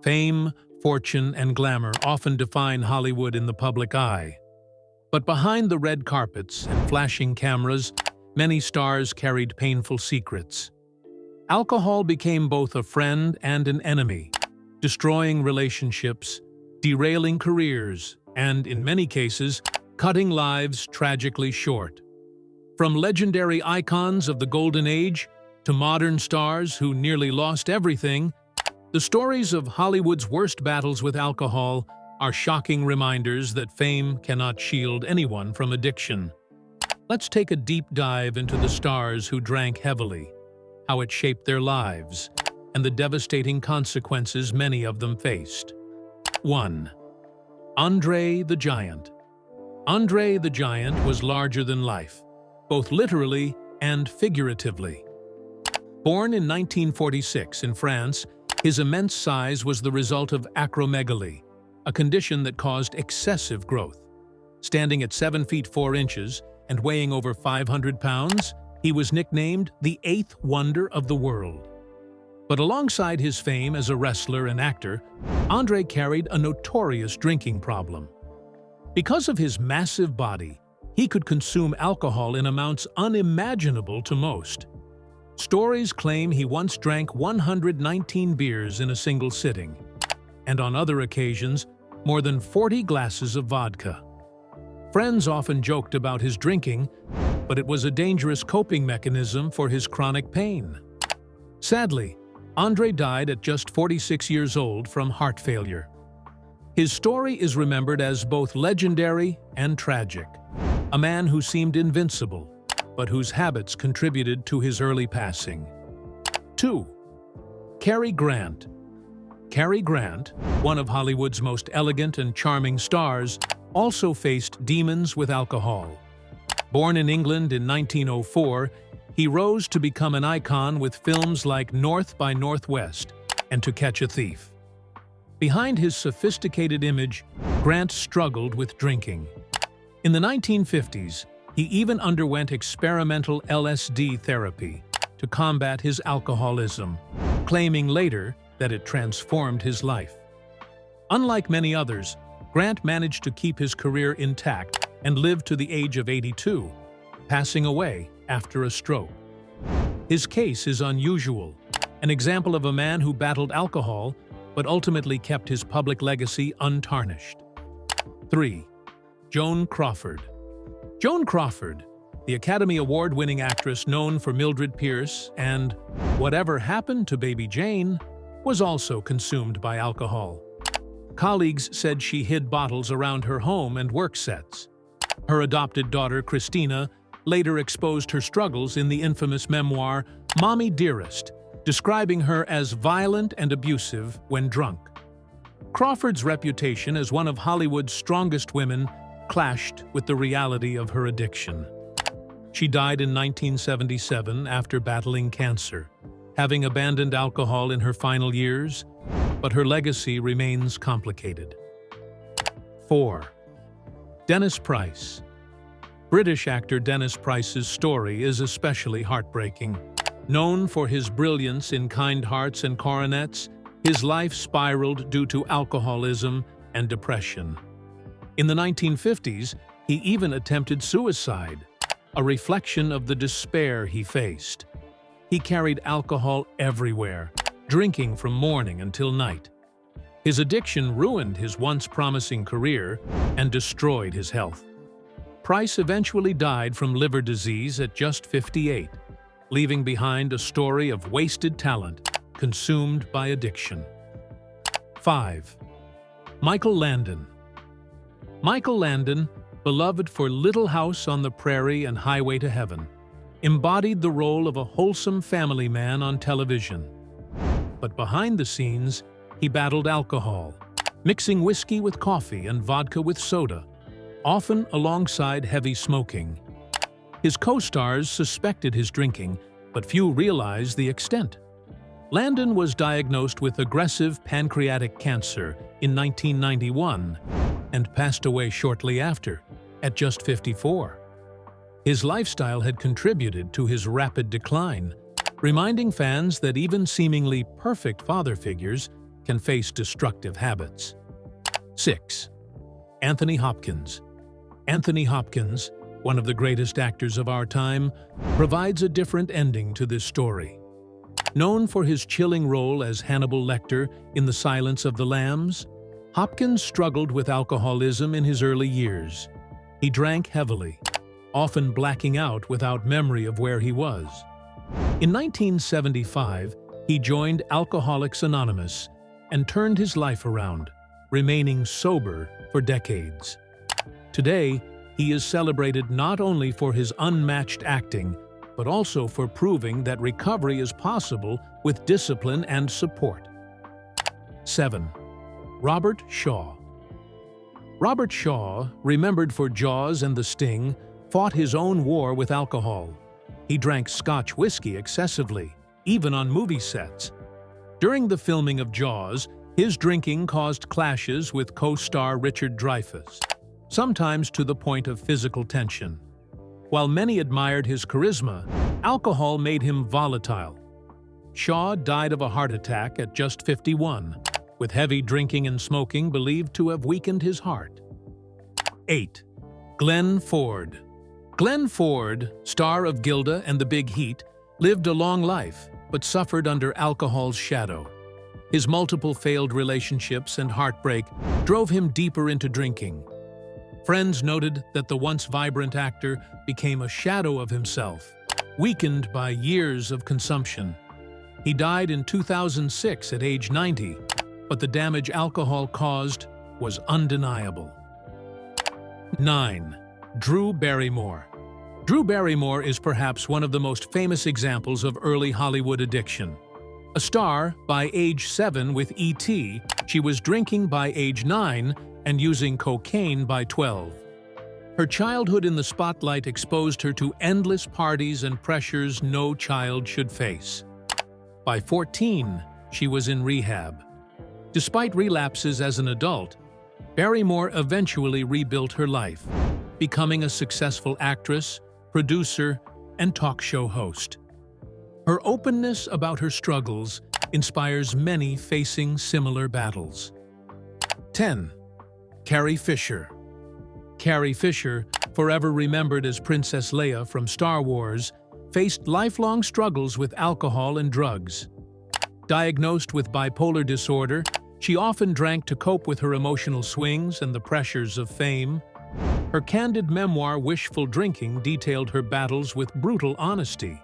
Fame, fortune, and glamour often define Hollywood in the public eye. But behind the red carpets and flashing cameras, many stars carried painful secrets. Alcohol became both a friend and an enemy, destroying relationships, derailing careers, and, in many cases, cutting lives tragically short. From legendary icons of the Golden Age to modern stars who nearly lost everything, the stories of Hollywood's worst battles with alcohol are shocking reminders that fame cannot shield anyone from addiction. Let's take a deep dive into the stars who drank heavily, how it shaped their lives, and the devastating consequences many of them faced. 1. Andre the Giant. Andre the Giant was larger than life, both literally and figuratively. Born in 1946 in France, his immense size was the result of acromegaly, a condition that caused excessive growth. Standing at 7 feet 4 inches and weighing over 500 pounds, he was nicknamed the eighth wonder of the world. But alongside his fame as a wrestler and actor, Andre carried a notorious drinking problem. Because of his massive body, he could consume alcohol in amounts unimaginable to most. Stories claim he once drank 119 beers in a single sitting, and on other occasions, more than 40 glasses of vodka. Friends often joked about his drinking, but it was a dangerous coping mechanism for his chronic pain. Sadly, Andre died at just 46 years old from heart failure. His story is remembered as both legendary and tragic. A man who seemed invincible, but whose habits contributed to his early passing. 2. Cary Grant. Cary Grant, one of Hollywood's most elegant and charming stars, also faced demons with alcohol. Born in England in 1904, he rose to become an icon with films like North by Northwest and To Catch a Thief. Behind his sophisticated image, Grant struggled with drinking. In the 1950s, he even underwent experimental LSD therapy to combat his alcoholism, claiming later that it transformed his life. Unlike many others, Grant managed to keep his career intact and lived to the age of 82, passing away after a stroke. His case is unusual, an example of a man who battled alcohol but ultimately kept his public legacy untarnished. 3. Joan Crawford. Joan Crawford, the Academy Award-winning actress known for Mildred Pierce and Whatever Happened to Baby Jane, was also consumed by alcohol. Colleagues said she hid bottles around her home and work sets. Her adopted daughter, Christina, later exposed her struggles in the infamous memoir Mommy Dearest, describing her as violent and abusive when drunk. Crawford's reputation as one of Hollywood's strongest women clashed with the reality of her addiction. She died in 1977 after battling cancer, having abandoned alcohol in her final years, but her legacy remains complicated. 4. Dennis Price. British actor Dennis Price's story is especially heartbreaking. Known for his brilliance in Kind Hearts and Coronets, his life spiraled due to alcoholism and depression. In the 1950s, he even attempted suicide, a reflection of the despair he faced. He carried alcohol everywhere, drinking from morning until night. His addiction ruined his once promising career and destroyed his health. Price eventually died from liver disease at just 58, leaving behind a story of wasted talent consumed by addiction. 5. Michael Landon. Michael Landon, beloved for Little House on the Prairie and Highway to Heaven, embodied the role of a wholesome family man on television. But behind the scenes, he battled alcohol, mixing whiskey with coffee and vodka with soda, often alongside heavy smoking. His co-stars suspected his drinking, but few realized the extent. Landon was diagnosed with aggressive pancreatic cancer in 1991 and passed away shortly after, at just 54. His lifestyle had contributed to his rapid decline, reminding fans that even seemingly perfect father figures can face destructive habits. 6. Anthony Hopkins. Anthony Hopkins, one of the greatest actors of our time, provides a different ending to this story. Known for his chilling role as Hannibal Lecter in The Silence of the Lambs, Hopkins struggled with alcoholism in his early years. He drank heavily, often blacking out without memory of where he was. In 1975, he joined Alcoholics Anonymous and turned his life around, remaining sober for decades. Today, he is celebrated not only for his unmatched acting, but also for proving that recovery is possible with discipline and support. 7. Robert Shaw. Robert Shaw, remembered for Jaws and The Sting, fought his own war with alcohol. He drank Scotch whiskey excessively, even on movie sets. During the filming of Jaws, his drinking caused clashes with co-star Richard Dreyfuss, sometimes to the point of physical tension. While many admired his charisma, alcohol made him volatile. Shaw died of a heart attack at just 51, with heavy drinking and smoking believed to have weakened his heart. 8. Glenn Ford. Glenn Ford, star of Gilda and The Big Heat, lived a long life, but suffered under alcohol's shadow. His multiple failed relationships and heartbreak drove him deeper into drinking. Friends noted that the once vibrant actor became a shadow of himself, weakened by years of consumption. He died in 2006 at age 90, but the damage alcohol caused was undeniable. 9. Drew Barrymore. Drew Barrymore is perhaps one of the most famous examples of early Hollywood addiction. A star by age 7 with E.T., she was drinking by age 9 and using cocaine by 12. Her childhood in the spotlight exposed her to endless parties and pressures no child should face. By 14, she was in rehab. Despite relapses as an adult, Barrymore eventually rebuilt her life, becoming a successful actress, producer, and talk show host. Her openness about her struggles inspires many facing similar battles. 10. Carrie Fisher. Carrie Fisher, forever remembered as Princess Leia from Star Wars, faced lifelong struggles with alcohol and drugs. Diagnosed with bipolar disorder, she often drank to cope with her emotional swings and the pressures of fame. Her candid memoir, Wishful Drinking, detailed her battles with brutal honesty.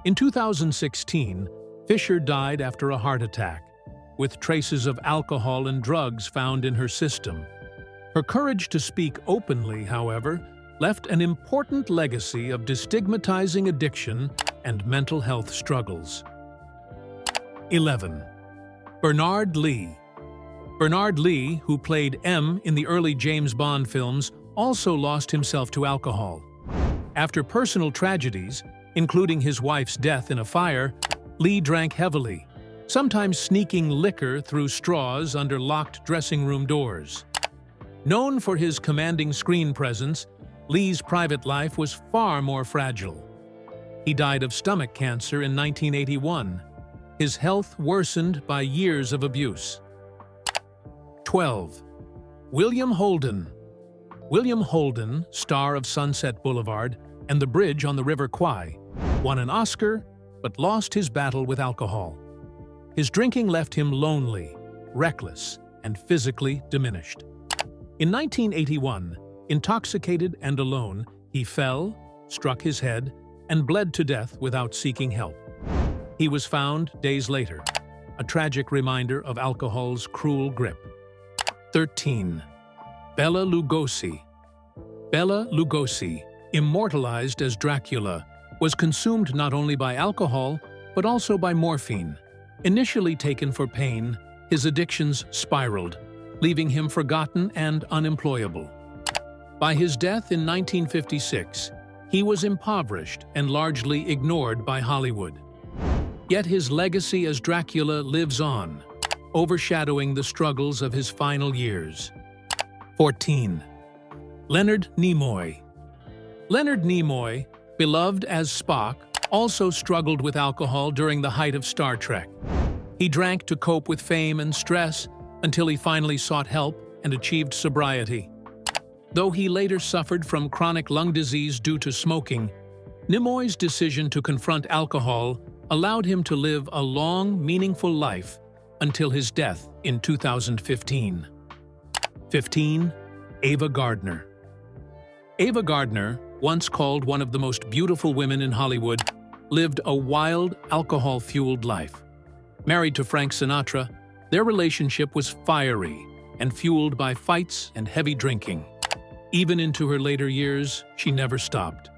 In 2016, Fisher died after a heart attack, with traces of alcohol and drugs found in her system. Her courage to speak openly, however, left an important legacy of destigmatizing addiction and mental health struggles. 11. Bernard Lee. Bernard Lee, who played M in the early James Bond films, also lost himself to alcohol. After personal tragedies, including his wife's death in a fire, Lee drank heavily, sometimes sneaking liquor through straws under locked dressing room doors. Known for his commanding screen presence, Lee's private life was far more fragile. He died of stomach cancer in 1981. His health worsened by years of abuse. 12. William Holden. William Holden, star of Sunset Boulevard and The Bridge on the River Kwai, won an Oscar but lost his battle with alcohol. His drinking left him lonely, reckless, and physically diminished. In 1981, intoxicated and alone, he fell, struck his head, and bled to death without seeking help. He was found days later, a tragic reminder of alcohol's cruel grip. 13. Bela Lugosi. Bela Lugosi, immortalized as Dracula, was consumed not only by alcohol, but also by morphine. Initially taken for pain, his addictions spiraled, leaving him forgotten and unemployable. By his death in 1956, he was impoverished and largely ignored by Hollywood. Yet his legacy as Dracula lives on, overshadowing the struggles of his final years. 14. Leonard Nimoy. Leonard Nimoy, beloved as Spock, also struggled with alcohol during the height of Star Trek. He drank to cope with fame and stress until he finally sought help and achieved sobriety. Though he later suffered from chronic lung disease due to smoking, Nimoy's decision to confront alcohol allowed him to live a long, meaningful life until his death in 2015. 15. Ava Gardner. Ava Gardner, once called one of the most beautiful women in Hollywood, lived a wild, alcohol-fueled life. Married to Frank Sinatra, their relationship was fiery and fueled by fights and heavy drinking. Even into her later years, she never stopped.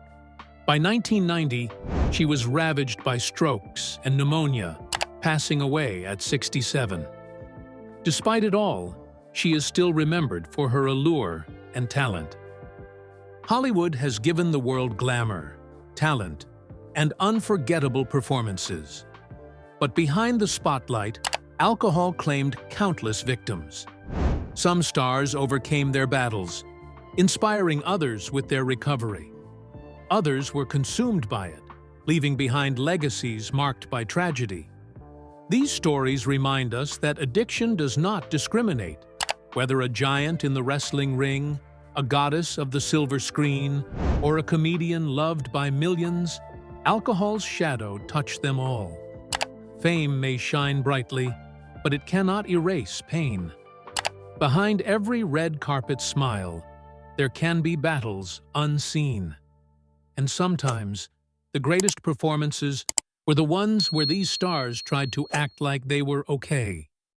By 1990, she was ravaged by strokes and pneumonia, passing away at 67. Despite it all, she is still remembered for her allure and talent. Hollywood has given the world glamour, talent, and unforgettable performances. But behind the spotlight, alcohol claimed countless victims. Some stars overcame their battles, inspiring others with their recovery. Others were consumed by it, leaving behind legacies marked by tragedy. These stories remind us that addiction does not discriminate. Whether a giant in the wrestling ring, a goddess of the silver screen, or a comedian loved by millions, alcohol's shadow touched them all. Fame may shine brightly, but it cannot erase pain. Behind every red carpet smile, there can be battles unseen. And sometimes, the greatest performances were the ones where these stars tried to act like they were okay.